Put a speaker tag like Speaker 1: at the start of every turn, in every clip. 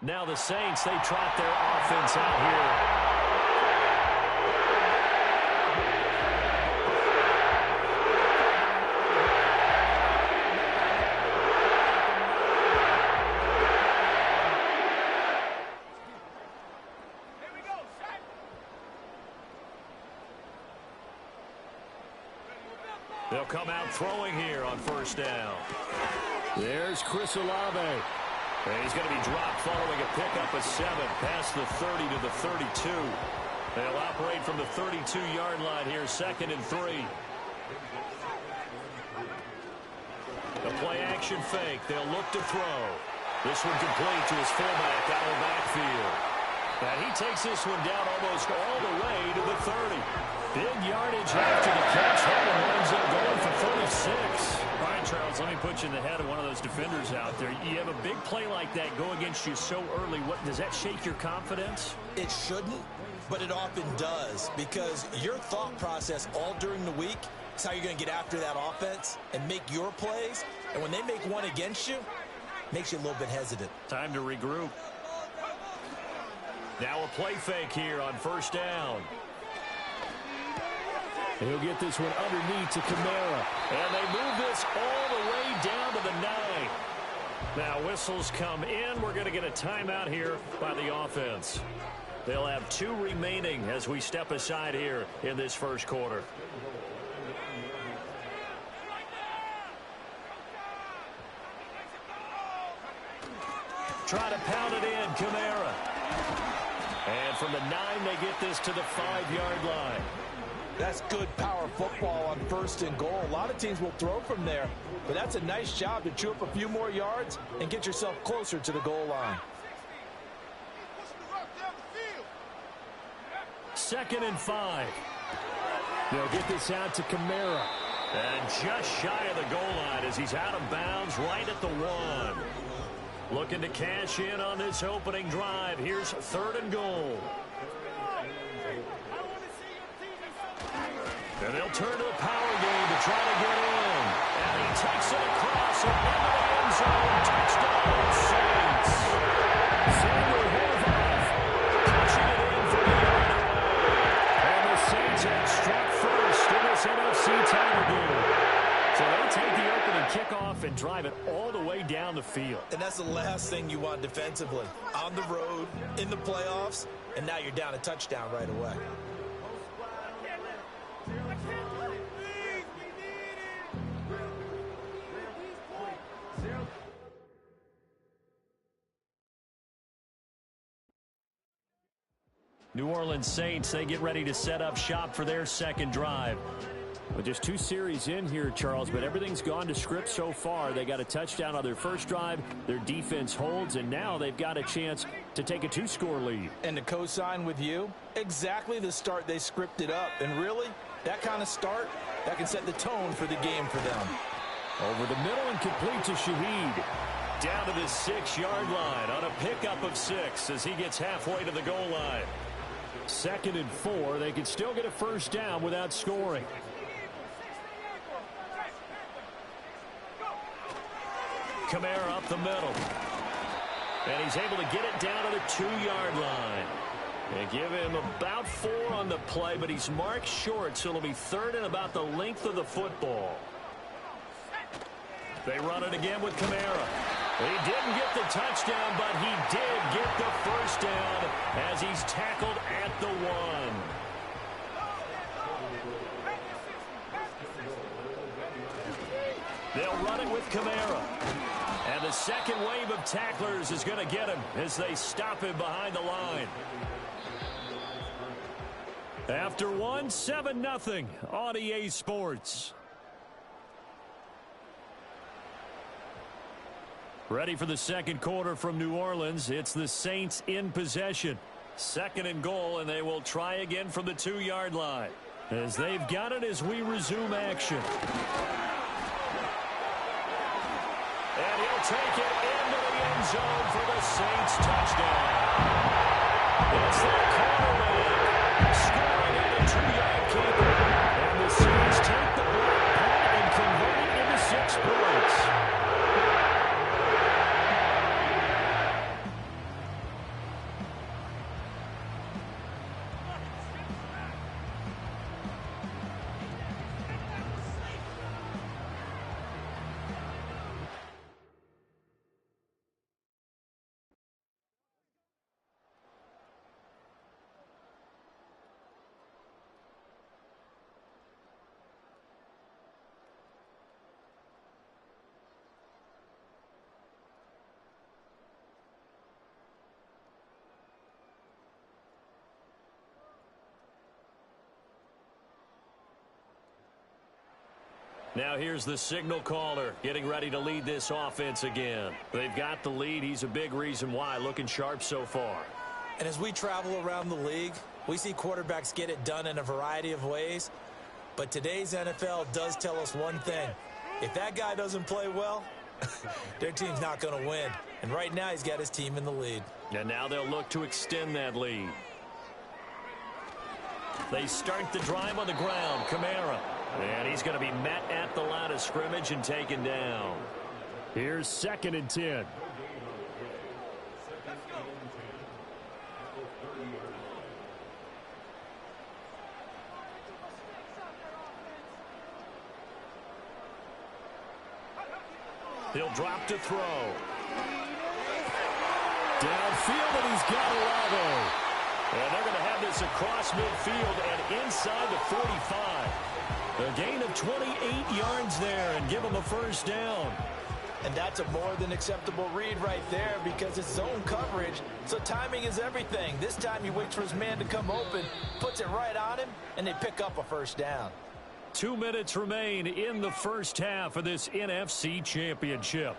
Speaker 1: Now the Saints, they trot their offense out here. They'll come out throwing here on first down. There's Chris Olave. And he's going to be dropped following a pickup of 7 past the 30 to the 32. They'll operate from the 32-yard line here, 2nd and 3. The play-action fake. They'll look to throw. This one complete to his fullback out of the backfield. And he takes this one down almost all the way to the 30. Big yardage after the catch. That one winds up going for 36.
Speaker 2: All right, Charles, let me put you in the head of one of those defenders out there. You have a big play like that go against you so early. Does that shake your confidence?
Speaker 3: It shouldn't, but it often does, because your thought process all during the week is how you're going to get after that offense and make your plays. And when they make one against you, it makes you a little bit hesitant.
Speaker 2: Time to regroup.
Speaker 1: Now a play fake here on first down. He'll get this one underneath to Kamara. And they move this all the way down to the 9. Now whistles come in. We're going to get a timeout here by the offense. They'll have 2 remaining as we step aside here in this first quarter. Try to pound it in, Kamara. And from the 9, they get this to the 5-yard line.
Speaker 3: That's good power football on 1st and goal. A lot of teams will throw from there, but that's a nice job to chew up a few more yards and get yourself closer to the goal line.
Speaker 1: 2nd and 5. They'll get this out to Kamara. And just shy of the goal line as he's out of bounds right at the 1. Looking to cash in on this opening drive. Here's 3rd and goal. And they'll turn to the power game to try to get in. And he takes it across and into the end zone. Touchdown, Saints. Samuel Horvath catching it in for the other way. And the Saints have struck first in this NFC title game. So they take the opening kickoff and drive it all the way down the field.
Speaker 3: And that's the last thing you want defensively. On the road, in the playoffs, and now you're down a touchdown right away.
Speaker 1: New Orleans Saints, they get ready to set up shop for their second drive. Well, just 2 series in here, Charles, but everything's gone to script so far. They got a touchdown on their first drive. Their defense holds, and now they've got a chance to take a 2-score lead.
Speaker 3: And to co-sign with you, exactly the start they scripted up. And really, that kind of start, that can set the tone for the game for them.
Speaker 1: Over the middle and complete to Shaheed. Down to the 6-yard line on a pickup of 6 as he gets halfway to the goal line. 2nd and 4. They can still get a first down without scoring. Kamara up the middle. And he's able to get it down to the 2-yard line. They give him about 4 on the play, but he's marked short, so it'll be 3rd and about the length of the football. They run it again with Kamara. He didn't get the touchdown, but he did get the first down as he's tackled at the 1. They'll run it with Kamara. And the second wave of tacklers is going to get him as they stop him behind the line. After 1, 7-0 on EA Sports. Ready for the second quarter from New Orleans. It's the Saints in possession. 2nd and goal, and they will try again from the 2-yard line. As they've got it as we resume action. And he'll take it into the end zone for the Saints touchdown. It's their quarterback scoring on the 2-yard keeper. And the Saints take the block punt and convert it into 6 points.
Speaker 2: Now here's the signal caller getting ready to lead this offense again. They've got the lead. He's a big reason why. Looking sharp so far.
Speaker 3: And as we travel around the league, we see quarterbacks get it done in a variety of ways. But today's NFL does tell us one thing. If that guy doesn't play well, their team's not going to win. And right now he's got his team in the lead.
Speaker 2: And now they'll look to extend that lead. They start the drive on the ground. Kamara. And he's going to be met at the line of scrimmage and taken down.
Speaker 1: Here's 2nd and 10.
Speaker 2: He'll drop to throw.
Speaker 1: Downfield, and he's got Olave.
Speaker 2: And they're going to have this across midfield and inside the 45. A gain of 28 yards there and give him a first down.
Speaker 3: And that's a more than acceptable read right there because it's zone coverage, so timing is everything. This time he waits for his man to come open, puts it right on him, and they pick up a first down.
Speaker 2: 2 minutes remain in the first half of this NFC Championship.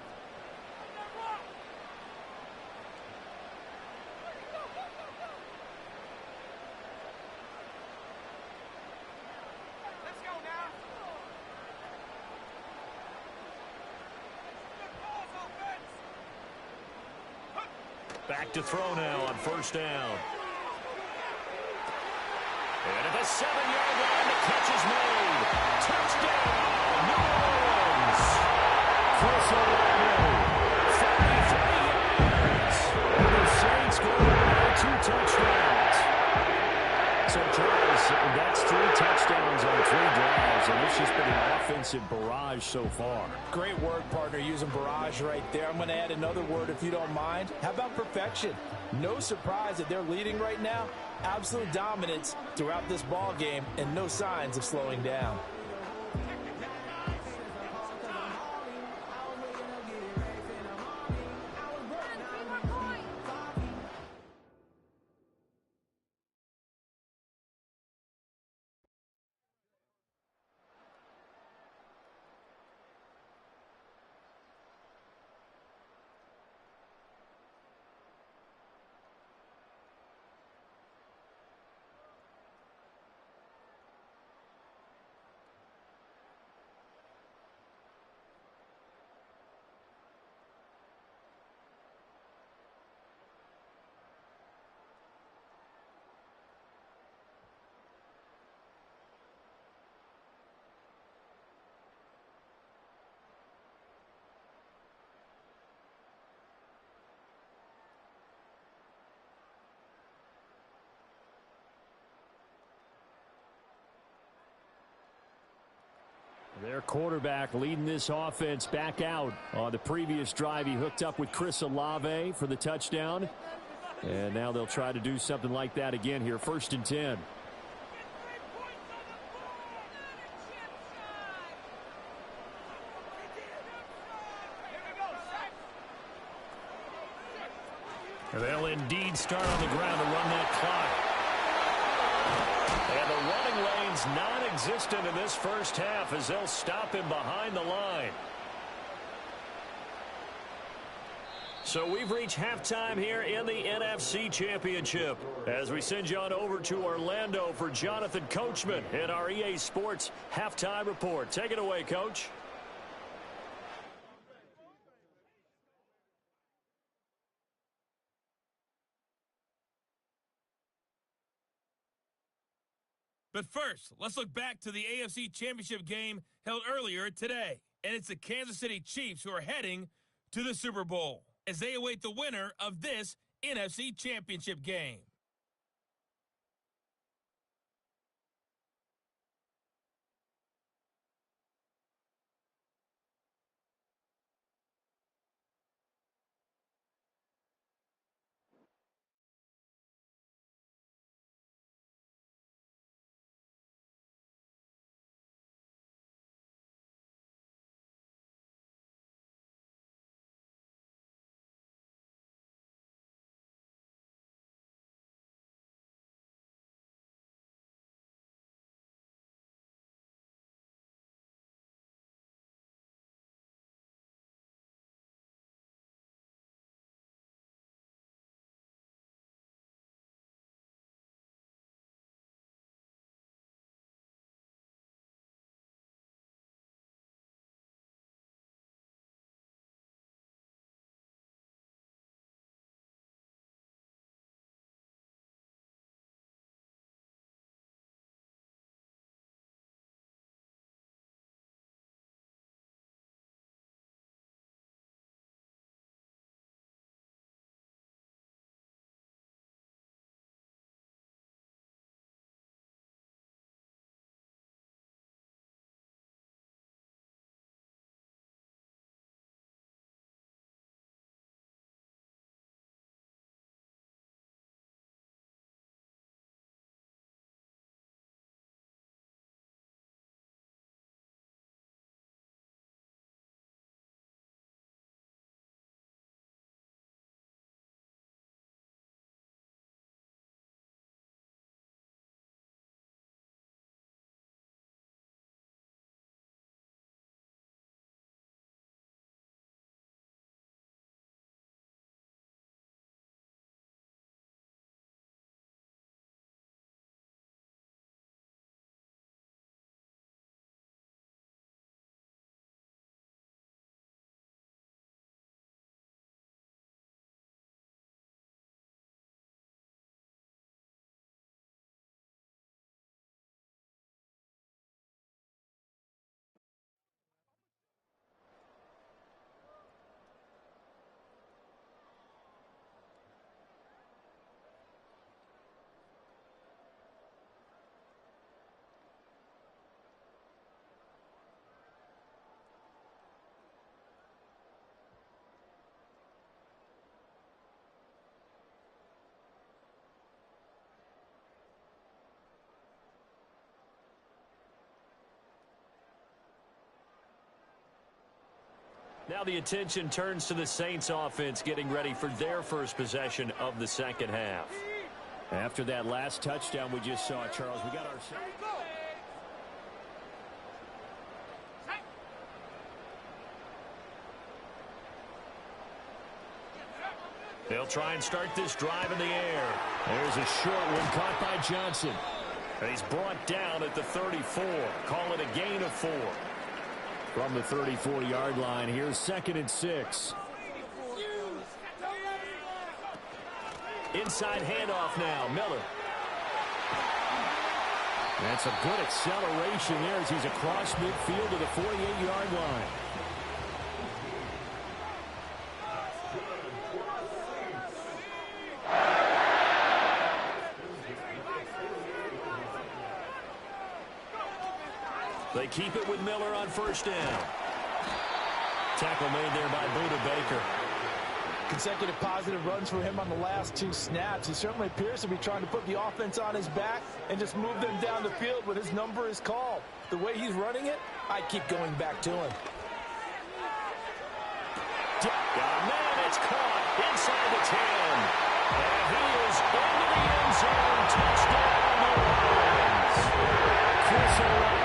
Speaker 2: Back to throw now on first down. And at the 7-yard line, the catch is made. Touchdown, New Orleans. Chris Olave, 33 yards. And the Saints go by 2 touchdowns. So, Charles, that's 3 touchdowns on 3 drives, and it's just been an offensive barrage so far.
Speaker 3: Great word, partner, using barrage right there. I'm going to add another word if you don't mind. How about perfection? No surprise that they're leading right now. Absolute dominance throughout this ball game and no signs of slowing down.
Speaker 1: Their quarterback leading this offense back out. On the previous drive, he hooked up with Chris Olave for the touchdown. And now they'll try to do something like that again here. 1st and 10.
Speaker 2: They'll indeed start on the ground to run that clock. And the running lane's non-existent in this first half as they'll stop him behind the line. So we've reached halftime here in the NFC Championship as we send you on over to Orlando for Jonathan Coachman in our EA Sports Halftime Report. Take it away, Coach.
Speaker 4: But first, let's look back to the AFC Championship game held earlier today. And it's the Kansas City Chiefs who are heading to the Super Bowl as they await the winner of this NFC Championship game.
Speaker 1: Now the attention turns to the Saints offense getting ready for their first possession of the second half. After that last touchdown we just saw, Charles, we got our... They'll try and start this drive in the air. There's a short one caught by Johnson. He's brought down at the 34. Call it a gain of 4. From the 34-yard line, here's 2nd and 6. Inside handoff now, Miller. That's a good acceleration there as he's across midfield to the 48-yard line. They keep it with Miller on first down. Tackle made there by Buda Baker.
Speaker 2: Consecutive positive runs for him on the last 2 snaps. He certainly appears to be trying to put the offense on his back and just move them down the field when his number is called. The way he's running it, I keep going back to him.
Speaker 1: Man, it's caught inside the 10. And he is into the end zone. Touchdown, New Orleans. Chris Olave.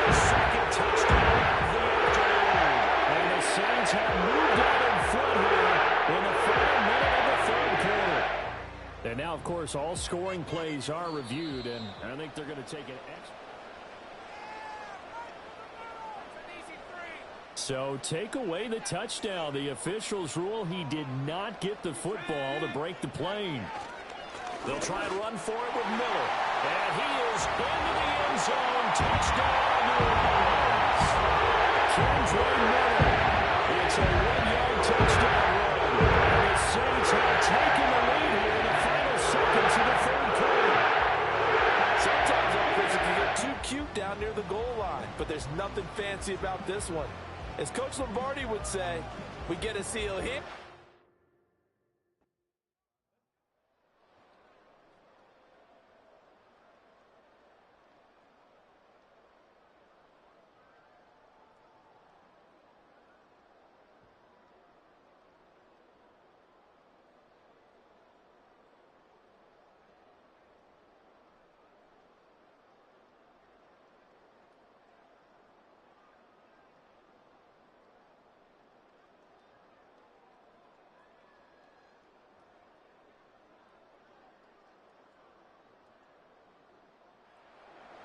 Speaker 1: Second touchdown of the afternoon. And the Saints have moved out in front here in the final minute of the third quarter. And now, of course, all scoring plays are reviewed, and I think they're going to take an extra. So take away the touchdown. The officials rule he did not get the football to break the plane. They'll try and run for it with Miller. And he is into the end zone. Touchdown, New Orleans. Kendra Miller. It's a 1-yard touchdown run. And the Saints have taken the lead here in the final seconds of the third quarter.
Speaker 2: Sometimes offenses can get too cute down near the goal line, but there's nothing fancy about this one. As Coach Lombardi would say, we get a seal here.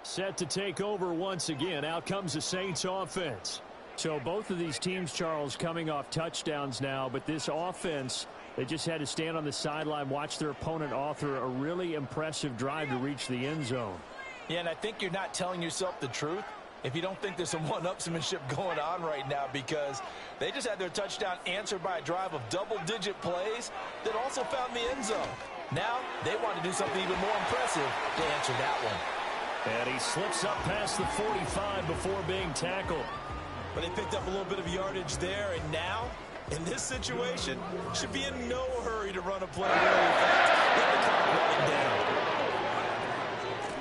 Speaker 1: Set to take over once again. Out comes the Saints offense. So both of these teams, Charles, coming off touchdowns now, but this offense, they just had to stand on the sideline, watch their opponent author a really impressive drive to reach the end zone.
Speaker 2: Yeah, and I think you're not telling yourself the truth if you don't think there's some one-upsmanship going on right now, because they just had their touchdown answered by a drive of double-digit plays that also found the end zone. Now they want to do something even more impressive to answer that one.
Speaker 1: And he slips up past the 45 before being tackled.
Speaker 3: But they picked up a little bit of yardage there, and now, in this situation, should be in no hurry to run a play really fast. Let the clock wind down.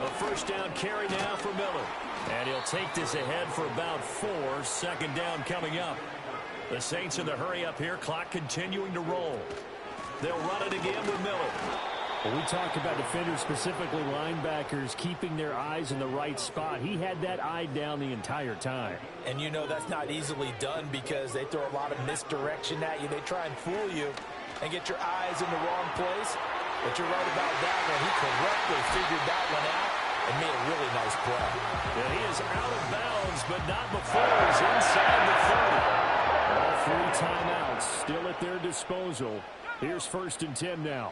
Speaker 1: A first down carry now for Miller. And he'll take this ahead for about 4. Second down coming up. The Saints in the hurry up here, clock continuing to roll. They'll run it again with Miller. Well, we talk about defenders, specifically linebackers, keeping their eyes in the right spot. He had that eye down the entire time.
Speaker 2: And you know that's not easily done because they throw a lot of misdirection at you. They try and fool you and get your eyes in the wrong place. But you're right about that one. He correctly figured that one out and made a really nice play.
Speaker 1: And he is out of bounds, but not before he's inside the 30. All 3 timeouts still at their disposal. Here's 1st and 10 now.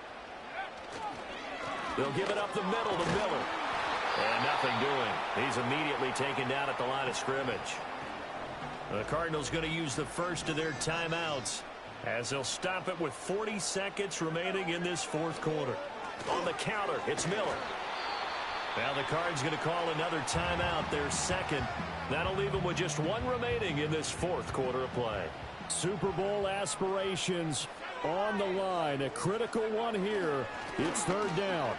Speaker 1: They'll give it up the middle to Miller. And nothing doing. He's immediately taken down at the line of scrimmage. The Cardinals going to use the first of their timeouts as they'll stop it with 40 seconds remaining in this 4th quarter. On the counter, it's Miller. Now the Cards going to call another timeout, their second. That'll leave them with just 1 remaining in this 4th quarter of play. Super Bowl aspirations on the line. A critical one here. It's 3rd down.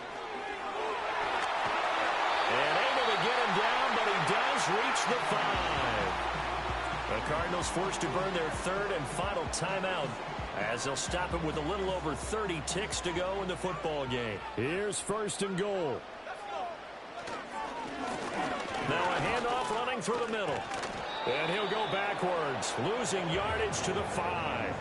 Speaker 1: And able to get him down, but he does reach the 5. The Cardinals forced to burn their third and final timeout as they'll stop it with a little over 30 ticks to go in the football game. Here's first and goal. Now a handoff running through the middle. And he'll go backwards, losing yardage to the 5.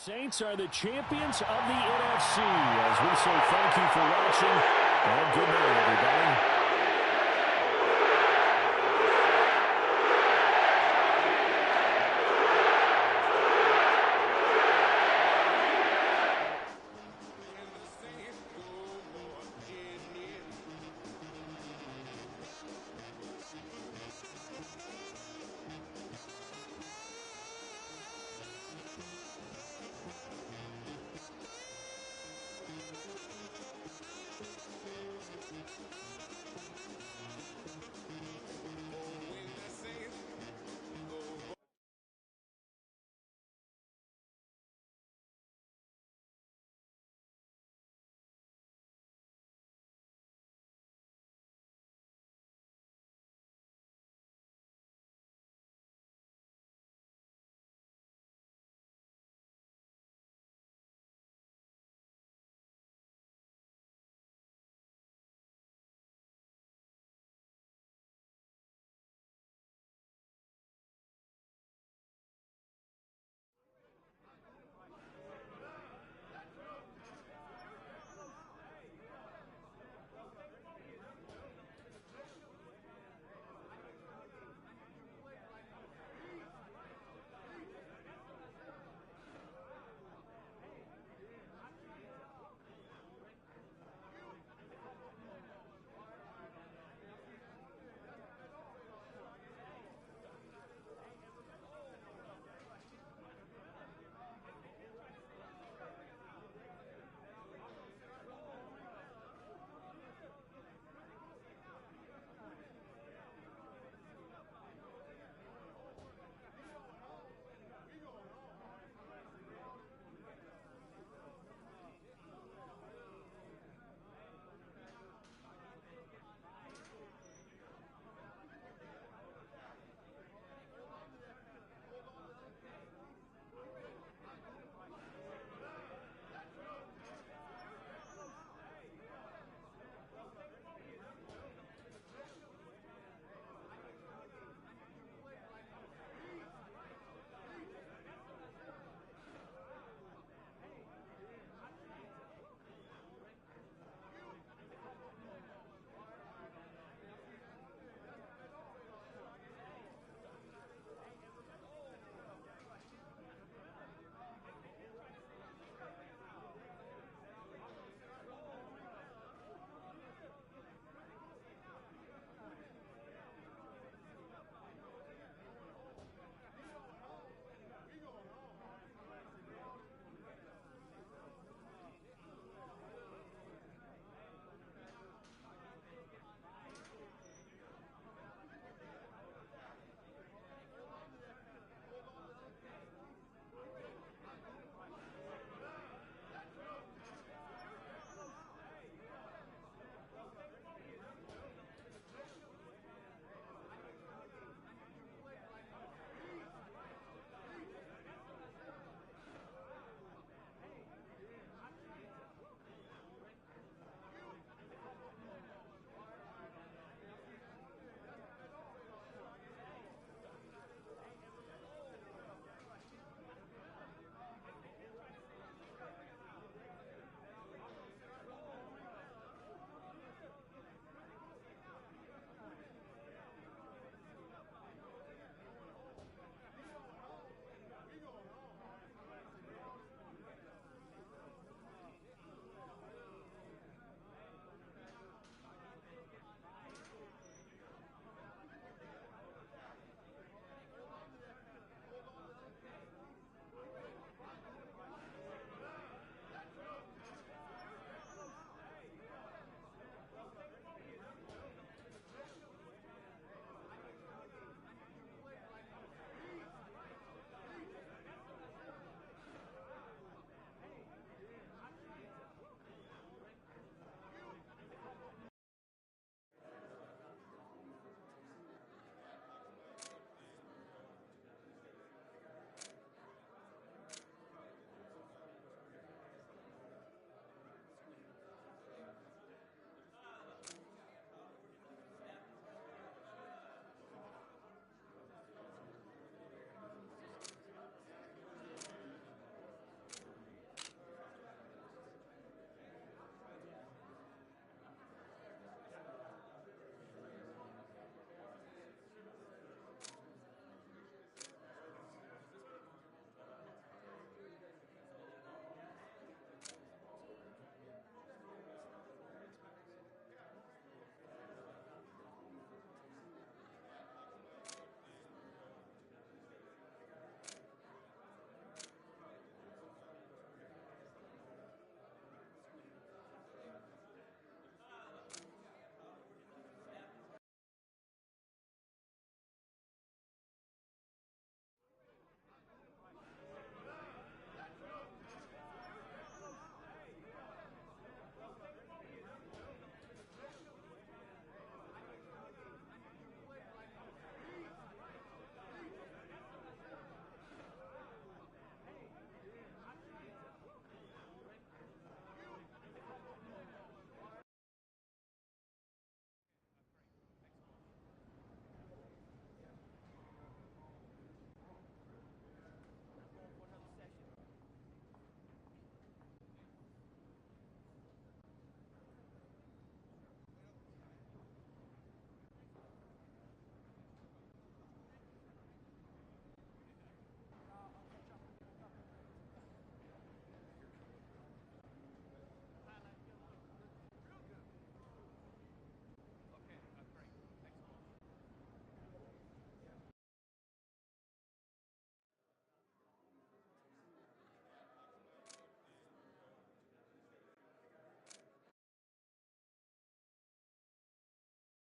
Speaker 1: Saints are the champions of the NFC. As we say thank you for watching, and good night, everybody.